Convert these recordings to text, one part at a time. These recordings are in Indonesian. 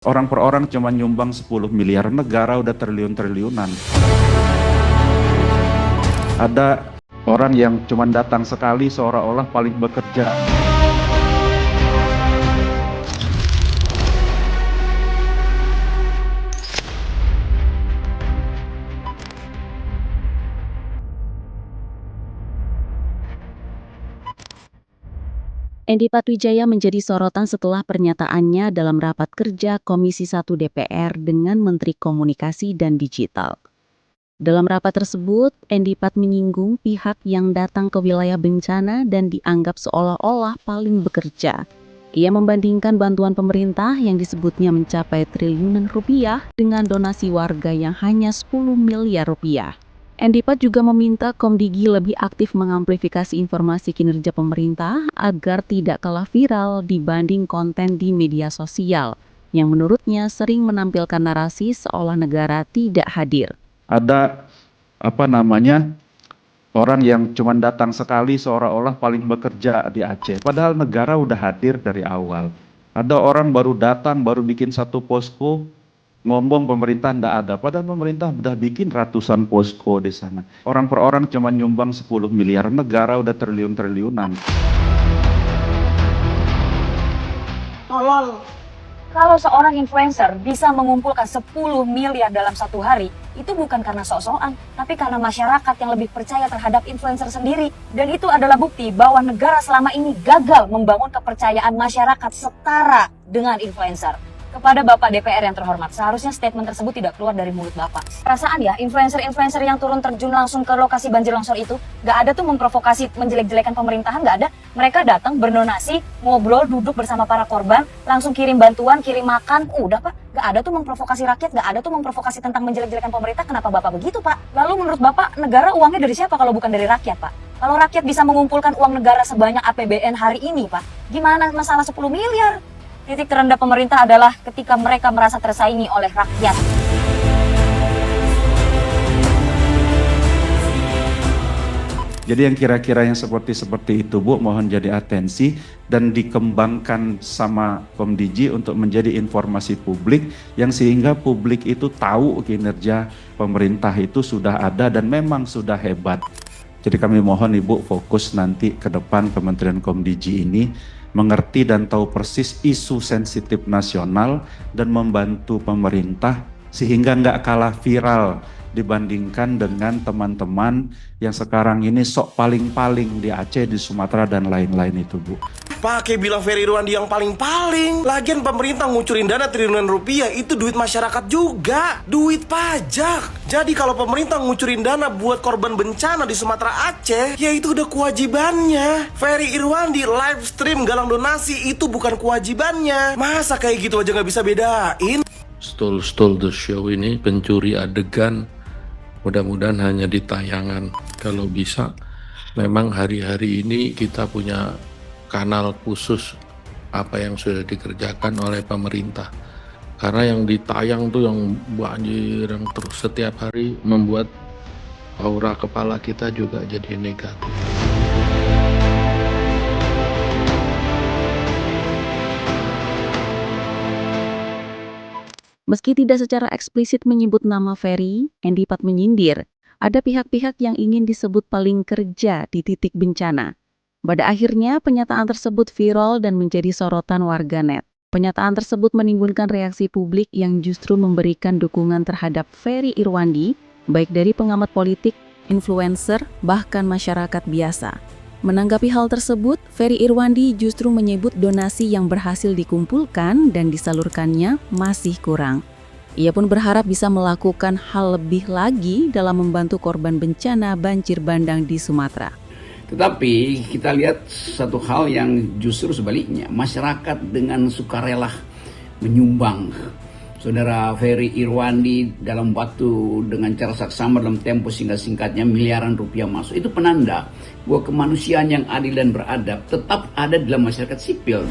Orang per orang cuma nyumbang 10 miliar, negara udah triliun-triliunan. Ada orang yang cuma datang sekali seolah-olah paling bekerja. Edi Patwijaya menjadi sorotan setelah pernyataannya dalam rapat kerja Komisi 1 DPR dengan Menteri Komunikasi dan Digital. Dalam rapat tersebut, Edi Pat menyinggung pihak yang datang ke wilayah bencana dan dianggap seolah-olah paling bekerja. Ia membandingkan bantuan pemerintah yang disebutnya mencapai triliunan rupiah dengan donasi warga yang hanya 10 miliar rupiah. Edi Pat juga meminta Komdigi lebih aktif mengamplifikasi informasi kinerja pemerintah agar tidak kalah viral dibanding konten di media sosial, yang menurutnya sering menampilkan narasi seolah negara tidak hadir. Ada orang yang cuma datang sekali seolah-olah paling bekerja di Aceh. Padahal negara udah hadir dari awal. Ada orang baru datang, baru bikin satu posko, ngomong pemerintah ndak ada. Padahal pemerintah udah bikin ratusan posko di sana. Orang per orang cuma nyumbang 10 miliar, negara udah triliun-triliunan. Tolol. Kalau seorang influencer bisa mengumpulkan 10 miliar dalam satu hari, itu bukan karena sok-sokan, tapi karena masyarakat yang lebih percaya terhadap influencer sendiri. Dan itu adalah bukti bahwa negara selama ini gagal membangun kepercayaan masyarakat setara dengan influencer. Kepada Bapak DPR yang terhormat, seharusnya statement tersebut tidak keluar dari mulut Bapak. Perasaan ya, influencer-influencer yang turun terjun langsung ke lokasi banjir longsor itu, gak ada tuh memprovokasi menjelek-jelekan pemerintahan, gak ada. Mereka datang berdonasi, ngobrol, duduk bersama para korban, langsung kirim bantuan, kirim makan, udah Pak. Gak ada tuh memprovokasi rakyat, gak ada tuh memprovokasi tentang menjelek-jelekan pemerintah. Kenapa Bapak begitu Pak? Lalu menurut Bapak, negara uangnya dari siapa kalau bukan dari rakyat Pak? Kalau rakyat bisa mengumpulkan uang negara sebanyak APBN hari ini Pak, gimana masalah 10 miliar? Titik terendah pemerintah adalah ketika mereka merasa tersaingi oleh rakyat. Jadi yang kira-kira yang seperti itu Bu, mohon jadi atensi dan dikembangkan sama Komdigi untuk menjadi informasi publik yang sehingga publik itu tahu kinerja pemerintah itu sudah ada dan memang sudah hebat. Jadi kami mohon Ibu fokus nanti ke depan Kementerian Komdigi ini mengerti dan tahu persis isu sensitif nasional dan membantu pemerintah sehingga nggak kalah viral dibandingkan dengan teman-teman yang sekarang ini sok paling-paling di Aceh, di Sumatera dan lain-lain itu Bu. Pakai bilang Ferry Irwandi yang paling-paling. Lagian pemerintah ngucurin dana triliunan rupiah itu duit masyarakat juga, duit pajak. Jadi kalau pemerintah ngucurin dana buat korban bencana di Sumatera Aceh, ya itu udah kewajibannya. Ferry Irwandi live stream galang donasi itu bukan kewajibannya. Masa kayak gitu aja nggak bisa bedain? Stole the show ini pencuri adegan, mudah-mudahan hanya di tayangan. Kalau bisa memang hari-hari ini kita punya kanal khusus apa yang sudah dikerjakan oleh pemerintah, karena yang ditayang tuh yang banjir yang terus setiap hari membuat aura kepala kita juga jadi negatif. Meski tidak secara eksplisit menyebut nama Ferry, Edi Pat menyindir ada pihak-pihak yang ingin disebut paling kerja di titik bencana. Pada akhirnya, pernyataan tersebut viral dan menjadi sorotan warganet. Pernyataan tersebut menimbulkan reaksi publik yang justru memberikan dukungan terhadap Ferry Irwandi, baik dari pengamat politik, influencer, bahkan masyarakat biasa. Menanggapi hal tersebut, Ferry Irwandi justru menyebut donasi yang berhasil dikumpulkan dan disalurkannya masih kurang. Ia pun berharap bisa melakukan hal lebih lagi dalam membantu korban bencana banjir bandang di Sumatera. Tetapi kita lihat satu hal yang justru sebaliknya, masyarakat dengan sukarela menyumbang. Saudara Ferry Irwandi dalam waktu dengan cara saksama dalam tempo singkat-singkatnya miliaran rupiah masuk. Itu penanda bahwa kemanusiaan yang adil dan beradab tetap ada dalam masyarakat sipil.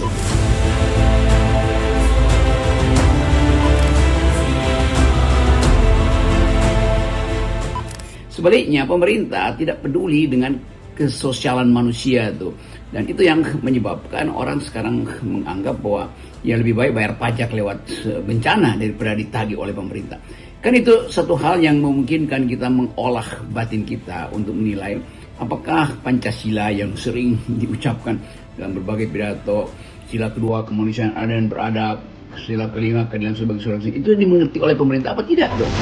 Sebaliknya pemerintah tidak peduli dengan kesosialan manusia tuh. Dan itu yang menyebabkan orang sekarang menganggap bahwa Ya lebih baik bayar pajak lewat bencana daripada ditagih oleh pemerintah. Kan itu satu hal yang memungkinkan kita mengolah batin kita untuk menilai apakah Pancasila yang sering diucapkan dalam berbagai pidato, sila kedua kemanusiaan adil dan beradab, sila kelima keadilan sebagai seorang itu dimengerti oleh pemerintah apa tidak dong?